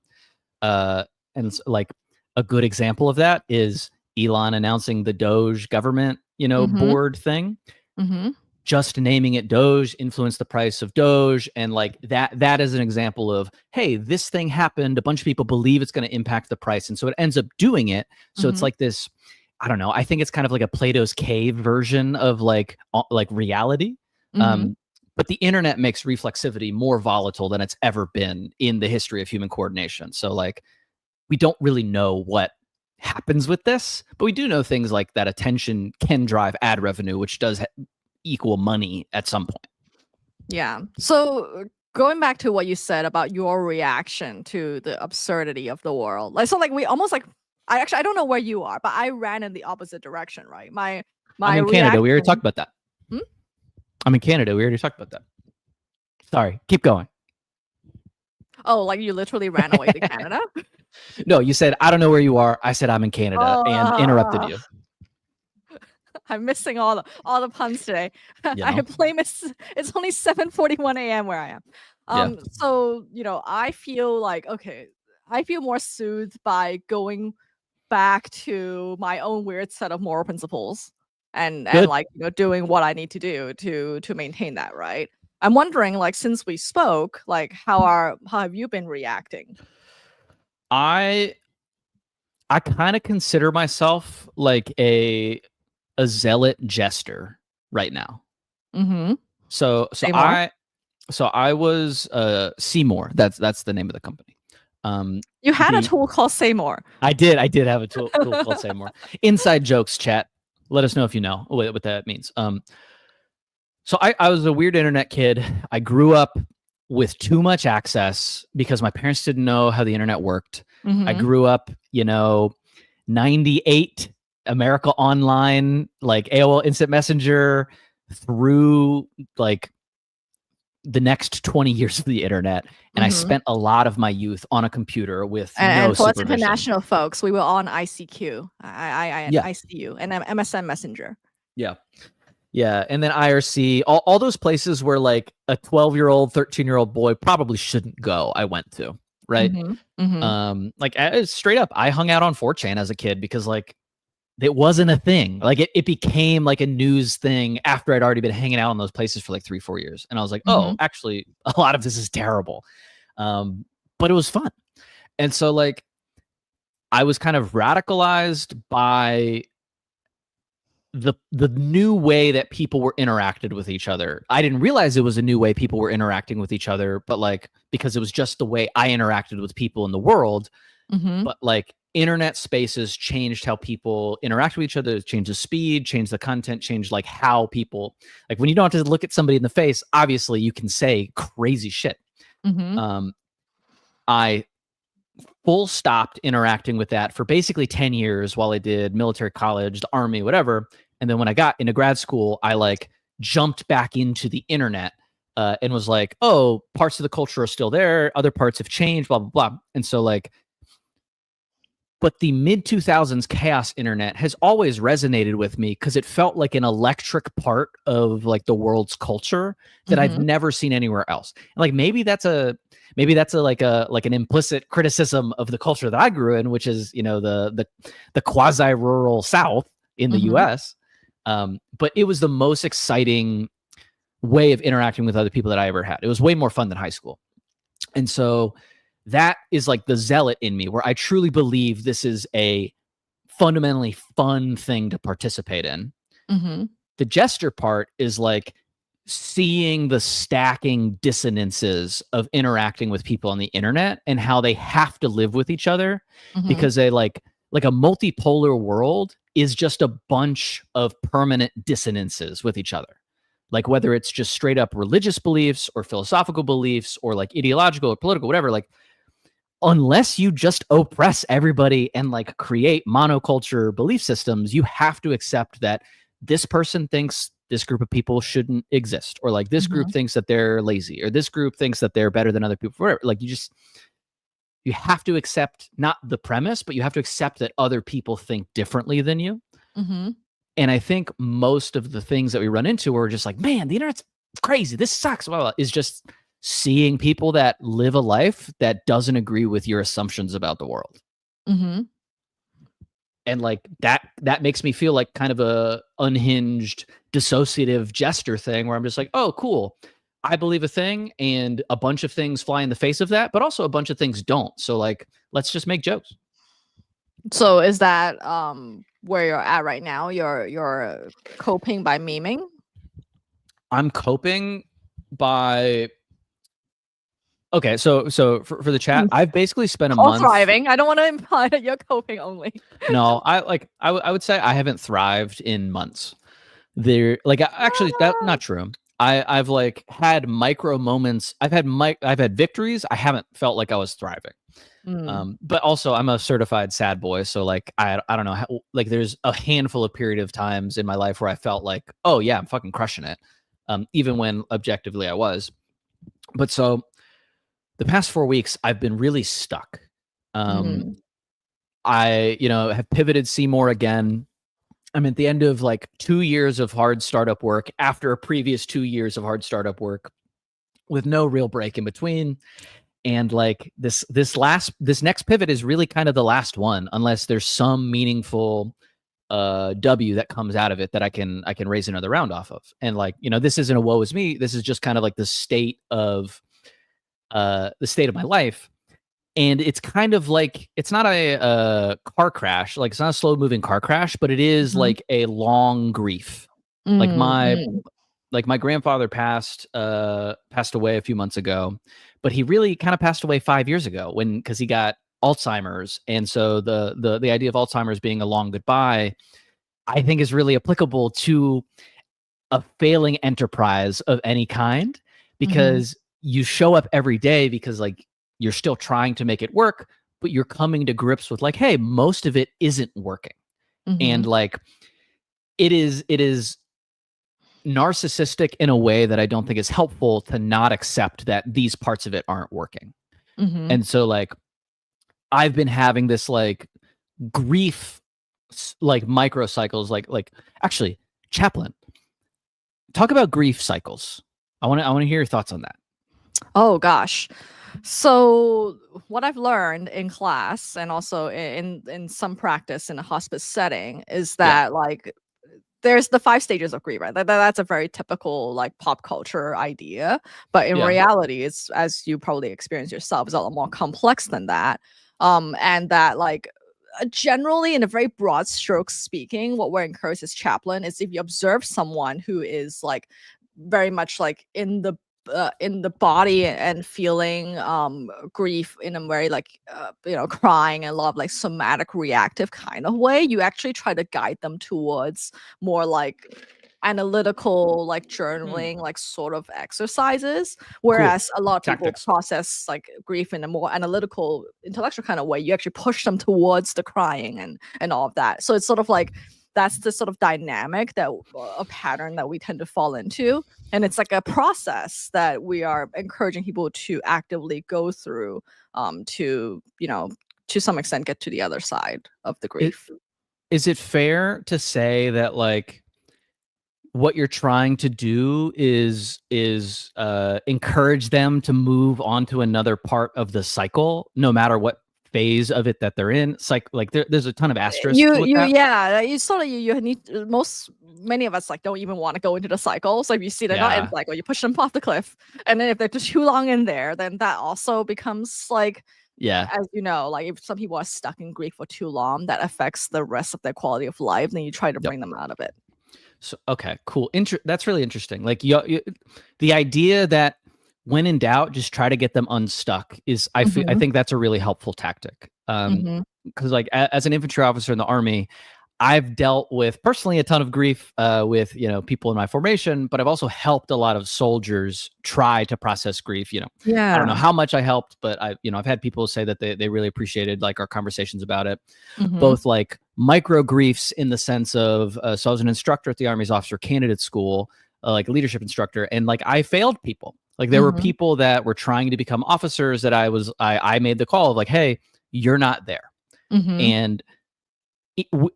And it's like a good example of that is Elon announcing the Doge government, board thing. Just naming it Doge influenced the price of Doge, and like that is an example of, hey, this thing happened, a bunch of people believe it's going to impact the price, and so it ends up doing it. So it's like this, I don't know, I think it's kind of like a Plato's cave version of like reality. But the internet makes reflexivity more volatile than it's ever been in the history of human coordination. So like we don't really know what happens with this, but we do know things like that attention can drive ad revenue, which does equal money at some point. Yeah. So going back to what you said about your reaction to the absurdity of the world, like we almost like I don't know where you are, but I ran in the opposite direction, right? I'm in Canada. We already talked about that. Hmm? I'm in Canada. We already talked about that. Sorry, keep going. Oh, like you literally ran away to Canada? No, you said I don't know where you are. I said I'm in Canada and interrupted you. I'm missing all the puns today. I blame it's only 7:41 a.m. where I am. So I feel like I feel more soothed by going back to my own weird set of moral principles and like doing what I need to do to maintain that, right? I'm wondering, like, since we spoke, like how have you been reacting? I kind of consider myself like a zealot jester right now. So I was Seymour. That's the name of the company. You had a tool called Seymour. I did have a tool called Seymour. Inside jokes, chat. Let us know if you know what that means. So I was a weird internet kid. I grew up with too much access because my parents didn't know how the internet worked. I grew up, 98 America Online, like AOL Instant Messenger, through like the next 20 years of the internet, and I spent a lot of my youth on a computer with no for us supervision. international folks, we were on ICQ, ICU, and MSN Messenger. Yeah, and then IRC, all those places where like a 12-year-old, 13-year-old boy probably shouldn't go. I went to, right? Like straight up, I hung out on 4chan as a kid because like it wasn't a thing. Like it became like a news thing after I'd already been hanging out in those places for like 3-4 years. And I was like, oh, actually a lot of this is terrible. But it was fun. And so like I was kind of radicalized by the new way that people were interacted with each other. I didn't realize it was a new way people were interacting with each other, but like, because it was just the way I interacted with people in the world. But like internet spaces changed how people interact with each other, changed the speed, changed the content, changed like how people, like when you don't have to look at somebody in the face, obviously you can say crazy shit. I full stopped interacting with that for basically 10 years while I did military college, the army, whatever. And then when I got into grad school, I like jumped back into the internet and was like, oh, parts of the culture are still there. Other parts have changed, blah, blah, blah. And so like, but the mid 2000s chaos internet has always resonated with me because it felt like an electric part of like the world's culture that I've never seen anywhere else. And like maybe that's a like an implicit criticism of the culture that I grew in, which is the quasi rural South in the U.S. But it was the most exciting way of interacting with other people that I ever had. It was way more fun than high school, and so that is like the zealot in me, where I truly believe this is a fundamentally fun thing to participate in. The jester part is like seeing the stacking dissonances of interacting with people on the internet and how they have to live with each other because they like a multipolar world is just a bunch of permanent dissonances with each other. like whether it's just straight up religious beliefs or philosophical beliefs or like ideological or political, whatever, like unless you just oppress everybody and like create monoculture belief systems, you have to accept that this person thinks this group of people shouldn't exist, or like this group thinks that they're lazy, or this group thinks that they're better than other people, whatever. Like you have to accept not the premise, but you have to accept that other people think differently than you. Mm-hmm. And I think most of the things that we run into are just like, man, the internet's crazy. This sucks. Blah, blah, blah, is just seeing people that live a life that doesn't agree with your assumptions about the world. Mm-hmm. And like that makes me feel like kind of a unhinged, dissociative jester thing where I'm just like, oh, cool. I believe a thing and a bunch of things fly in the face of that, but also a bunch of things don't. So like, let's just make jokes. So is that where you're at right now? You're coping by memeing? I'm coping by okay, so for the chat, I've basically spent a month thriving. I don't want to imply that you're coping only. No, I would say I haven't thrived in months. There, like actually, that's not true. I've like had micro moments. I've had victories. I haven't felt like I was thriving. But also I'm a certified sad boy, so like I don't know how, like there's a handful of period of times in my life where I felt like, oh yeah, I'm fucking crushing it, even when objectively I was. But so the past 4 weeks I've been really stuck. I have pivoted Seymour again. I'm at the end of like 2 years of hard startup work after a previous 2 years of hard startup work with no real break in between. And like this next pivot is really kind of the last one, unless there's some meaningful W that comes out of it that I can raise another round off of. And like, this isn't a woe is me. This is just kind of like the state of my life. And it's kind of like, it's not a car crash, like it's not a slow moving car crash, but it is like a long grief. Like my grandfather passed away a few months ago, but he really kind of passed away 5 years ago because he got Alzheimer's. And so the idea of Alzheimer's being a long goodbye, I think is really applicable to a failing enterprise of any kind, because you show up every day because like you're still trying to make it work, but you're coming to grips with like, hey, most of it isn't working. And like, it is narcissistic in a way that I don't think is helpful to not accept that these parts of it aren't working. And so like, I've been having this like grief, like micro cycles, like actually, Chaplin, talk about grief cycles. I want to hear your thoughts on that. Oh gosh. So what I've learned in class and also in some practice in a hospice setting is that like there's the 5 stages of grief, right? That's a very typical like pop culture idea, but in reality, it's, as you probably experience yourself, is a lot more complex than that. And that like generally, in a very broad strokes speaking, what we're encouraged as chaplain is if you observe someone who is like very much like in the body and feeling grief in a very like crying and a lot of like somatic reactive kind of way, you actually try to guide them towards more like analytical like journaling like sort of exercises, whereas a lot of people process like grief in a more analytical intellectual kind of way. You actually push them towards the crying and all of that. So it's sort of like that's the sort of dynamic that a pattern that we tend to fall into. And it's like a process that we are encouraging people to actively go through to some extent get to the other side of the grief. Is it fair to say that like what you're trying to do is encourage them to move on to another part of the cycle, no matter what phase of it that they're in? It's like there's a ton of asterisks. You sort of you need many of us like don't even want to go into the cycle. So if you see they're not in the cycle, you push them off the cliff, and then if they're too long in there, then that also becomes like, as you know, like if some people are stuck in grief for too long, that affects the rest of their quality of life. Then you try to bring them out of it. So okay, cool. That's really interesting. Like the idea that when in doubt, just try to get them unstuck is I think that's a really helpful tactic. Because like as an infantry officer in the Army, I've dealt with personally a ton of grief with, people in my formation, but I've also helped a lot of soldiers try to process grief. I don't know Yeah. how much I helped, but I've had people say that they really appreciated like our conversations about it, Mhm. both like micro griefs in the sense of, so I was an instructor at the Army's Officer Candidate School, like a leadership instructor, and like I failed people. Like there were Mhm. people that were trying to become officers that I made the call of like, hey, you're not there. Mhm. And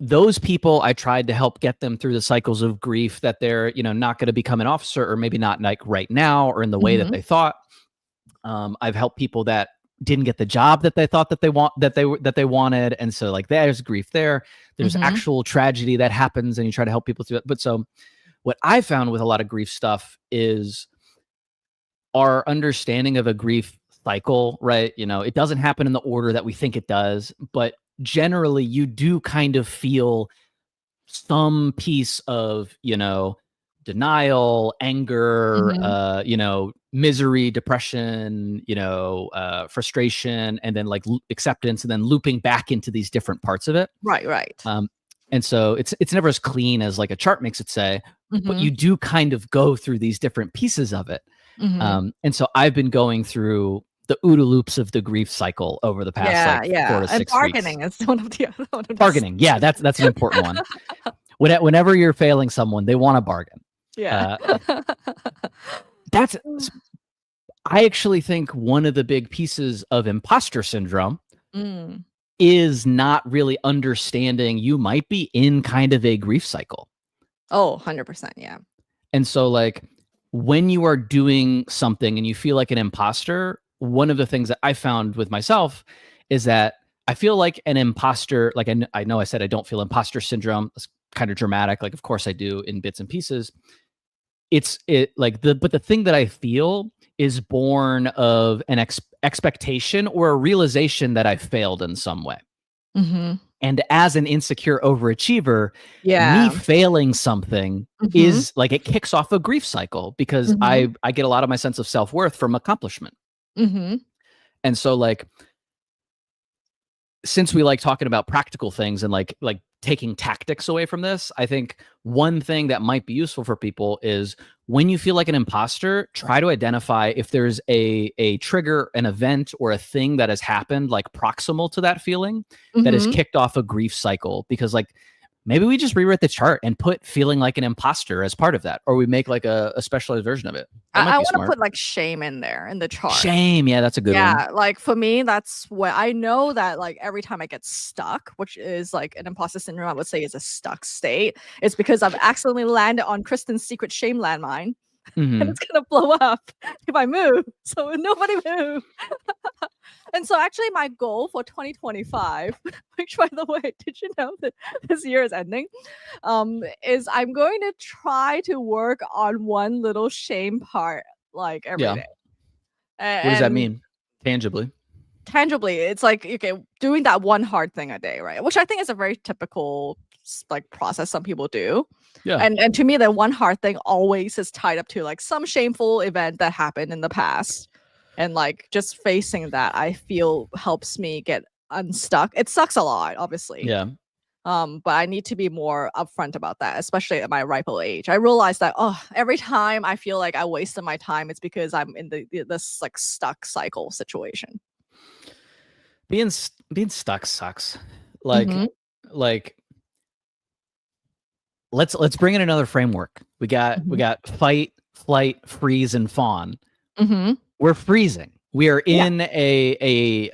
those people, I tried to help get them through the cycles of grief that they're, not going to become an officer, or maybe not like right now or in the way that Mhm. they thought. I've helped people that didn't get the job that they thought that they wanted, and so like there's grief there. There's Mhm. actual tragedy that happens, and you try to help people through it. But so what I found with a lot of grief stuff is our understanding of a grief cycle, right? It doesn't happen in the order that we think it does, but generally you do kind of feel some piece of, denial, anger, Mhm. misery, depression, frustration, and then like acceptance, and then looping back into these different parts of it. Right, right. Um, and so it's never as clean as like a chart makes it say, but Mhm. you do kind of go through these different pieces of it. Mhm. And so I've been going through the OODA loops of the grief cycle over the past Yeah, like 4 yeah, to and 6 weeks. bargaining is one of the other one of the Bargaining, yeah, that's an important one. Whenever you're failing someone, they want to bargain. Yeah. Uh, that's I actually think one of the big pieces of imposter syndrome Mm. is not really understanding you might be in kind of a grief cycle. Oh, 100%, yeah. And so like when you are doing something and you feel like an imposter, one of the things that I found with myself is that I feel like an imposter, like I know I said I don't feel imposter syndrome. It's kind of dramatic. Like, of course I do in bits and pieces. But the thing that I feel is born of an expectation or a realization that I failed in some way. Mhm. And as an insecure overachiever, me Yeah. failing something Mhm. is like it kicks off a grief cycle because Mhm. I get a lot of my sense of self-worth from accomplishment. Mhm. And so like since we like talking about practical things and like taking tactics away from this, I think one thing that might be useful for people is when you feel like an imposter, try to identify if there's a trigger, an event, or a thing that has happened like proximal to that feeling that has Mhm. kicked off a grief cycle. Because like maybe we just rewrite the chart and put feeling like an imposter as part of that, or we make like a specialized version of it. That might I be wanna smart. put, like, shame in there in the chart. Shame, yeah, that's a good one. Yeah, like, for me, that's what I know that, like, every time I get stuck, which is, like, an imposter syndrome, I would say is a stuck state, it's because I've accidentally landed on Kristen's secret shame landmine, and Hmm. it's gonna blow up if I move, so nobody move. And so actually my goal for 2025, which by the way, did you know that this year is ending? Is I'm going to try to work on one little shame part like every Yeah. day. What does that And mean tangibly? tangibly, it's like okay, doing that one hard thing a day, right? Which I think is a very typical like process some people do. Yeah. And to me, that one hard thing always is tied up to like some shameful event that happened in the past. And like just facing that, I feel helps me get unstuck. It sucks a lot, obviously. Yeah. But I need to be more upfront about that, especially at my ripe old age. I realize that every time I feel like I wasted my time, it's because I'm in this like stuck cycle situation. Being stuck sucks. Like Mhm. like let's bring in another framework. We Mhm. got fight, flight, freeze, and fawn. Mhm. We're freezing. We are Yeah. in a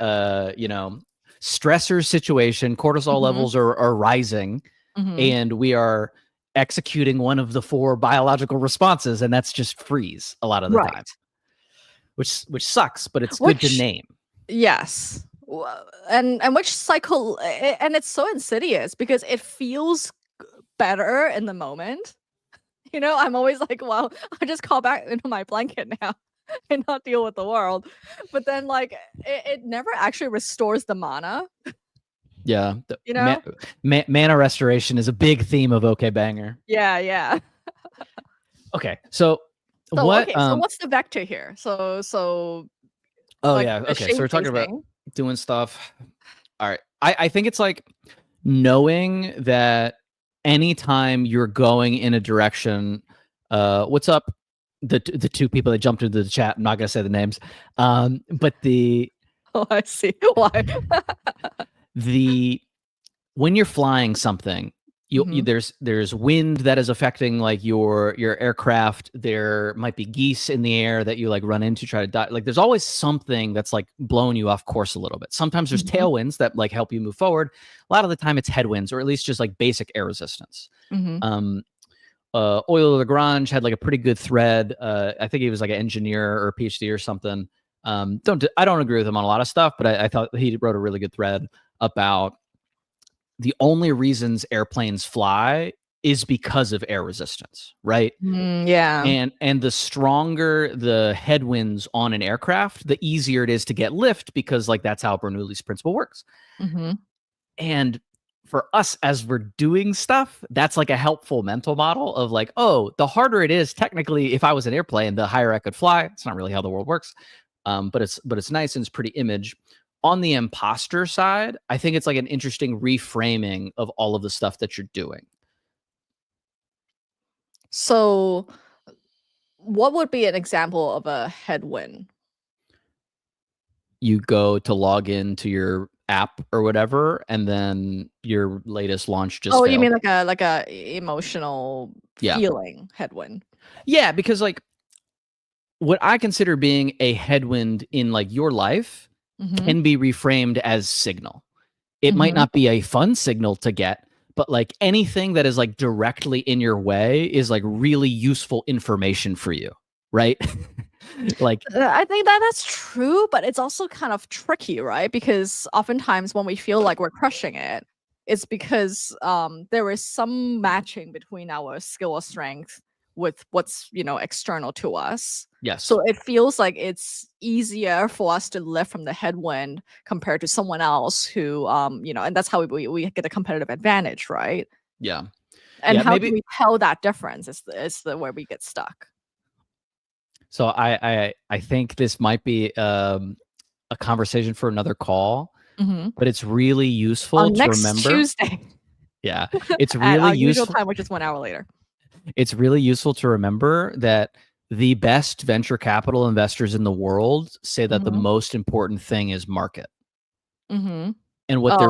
stressor situation. Cortisol Mhm. levels are rising, Mhm. and we are executing one of the four biological responses, and that's just freeze a lot of the time, Right. which sucks, but it's good to Which name. yes. And which cycle and it's so insidious because it feels better in the moment. You know, I'm always like, well, I just call back into my blanket now and not deal with the world. But then like it never actually restores the mana, Yeah, you know? mana restoration is a big theme of OK Banger. Yeah, yeah. Okay, so So what? okay, so what's the vector here? So Oh like yeah, the okay. So shame we're talking about facing. doing stuff. All right, I think it's like knowing that anytime you're going in a direction, what's up? The two people that jumped into the chat. I'm not gonna say the names, but Oh, I see. Why? when you're flying something, there's wind that is affecting like your aircraft. There might be geese in the air that you like run into, try to die. Like there's always something that's like blowing you off course a little bit. Sometimes there's tailwinds that like help you move forward. A lot of the time it's headwinds, or at least just like basic air resistance. Euler Lagrange had like a pretty good thread. I think he was like an engineer or a PhD or something. I don't agree with him on a lot of stuff, but I thought he wrote a really good thread about the only reasons airplanes fly is because of air resistance, right? Yeah. And the stronger the headwinds on an aircraft, the easier it is to get lift, because like that's how Bernoulli's principle works. And for us, as we're doing stuff, that's like a helpful mental model of like, oh, the harder it is, technically, if I was an airplane, the higher I could fly. It's not really how the world works. But it's nice and it's pretty image. On the imposter side, I think it's like an interesting reframing of all of the stuff that you're doing. So what would be an example of a headwind? You go to log into your app or whatever, and then your latest launch just failed. You mean like a emotional feeling headwind? Yeah, because like what I consider being a headwind in like your life can be reframed as signal. It might not be a fun signal to get, but like anything that is like directly in your way is like really useful information for you, right? Like I think that's true, but it's also kind of tricky, right? Because oftentimes when we feel like we're crushing it, it's because there is some matching between our skill or strength with what's external to us. Yes. So it feels like it's easier for us to lift from the headwind compared to someone else who and that's how we get a competitive advantage, right? Yeah. And how do we tell that difference is the where we get stuck. So I think this might be a conversation for another call, but it's really useful to remember. Next Tuesday. Yeah, it's at really our useful. Usual time, which is 1 hour later. It's really useful to remember that the best venture capital investors in the world say that the most important thing is market. And what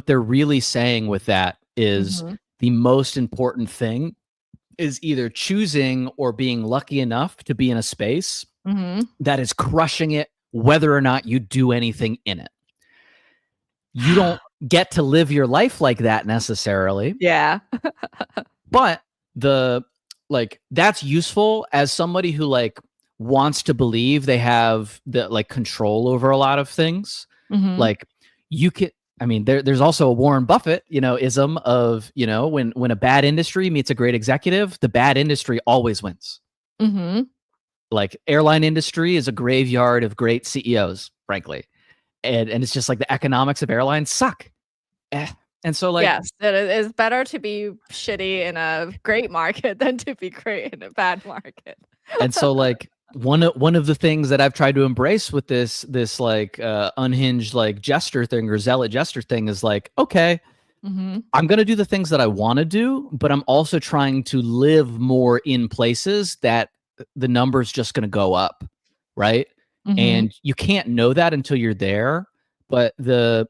they're really saying with that is the most important thing is either choosing or being lucky enough to be in a space that is crushing it, whether or not you do anything in it. You don't get to live your life like that necessarily. Yeah. But that's useful as somebody who like wants to believe they have the like control over a lot of things. Like you can, I mean, there's also a Warren Buffett, ism of, when a bad industry meets a great executive, the bad industry always wins. Like airline industry is a graveyard of great CEOs, frankly. And it's just like the economics of airlines suck. And so like, yes, it is better to be shitty in a great market than to be great in a bad market. And so like one of the things that I've tried to embrace with this like unhinged like jester thing or zealot jester thing is like, okay, I'm going to do the things that I want to do, but I'm also trying to live more in places that the number's just going to go up, right? And you can't know that until you're there. But the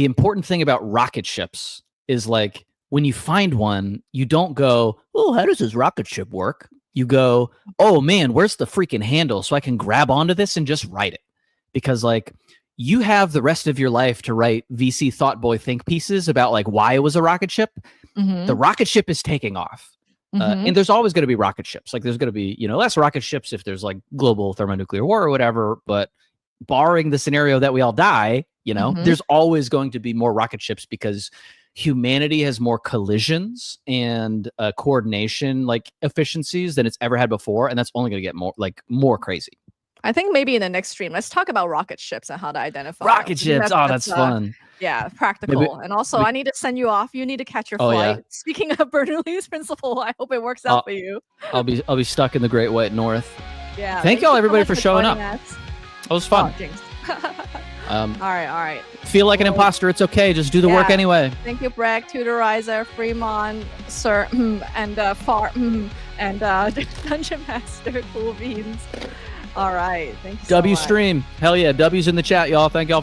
important thing about rocket ships is like when you find one, you don't go, oh, how does this rocket ship work? You go, oh man, where's the freaking handle so I can grab onto this and just write it? Because like you have the rest of your life to write VC Thought Boy think pieces about like why it was a rocket ship. The rocket ship is taking off. And there's always going to be rocket ships. Like there's going to be, less rocket ships if there's like global thermonuclear war or whatever. But barring the scenario that we all die, there's always going to be more rocket ships because humanity has more collisions and coordination like efficiencies than it's ever had before. And that's only going to get more crazy. I think maybe in the next stream, let's talk about rocket ships and how to identify rocket ships. That's fun. Yeah, practical. Maybe, and also, I need to send you off. You need to catch your flight. Yeah. Speaking of Bernoulli's principle, I hope it works out for you. I'll be stuck in the Great White North. Yeah. Thank y'all, everybody, for showing up. That was fun. Oh, all right. Feel like an imposter. It's okay. Just do the work Yeah. anyway. Thank you, Bragg, Tutorizer, Fremont, Sir, and Far, and Dungeon Master, Cool Beans. All right. Thank you so W much. stream. Hell yeah. W's in the chat, y'all. Thank y'all.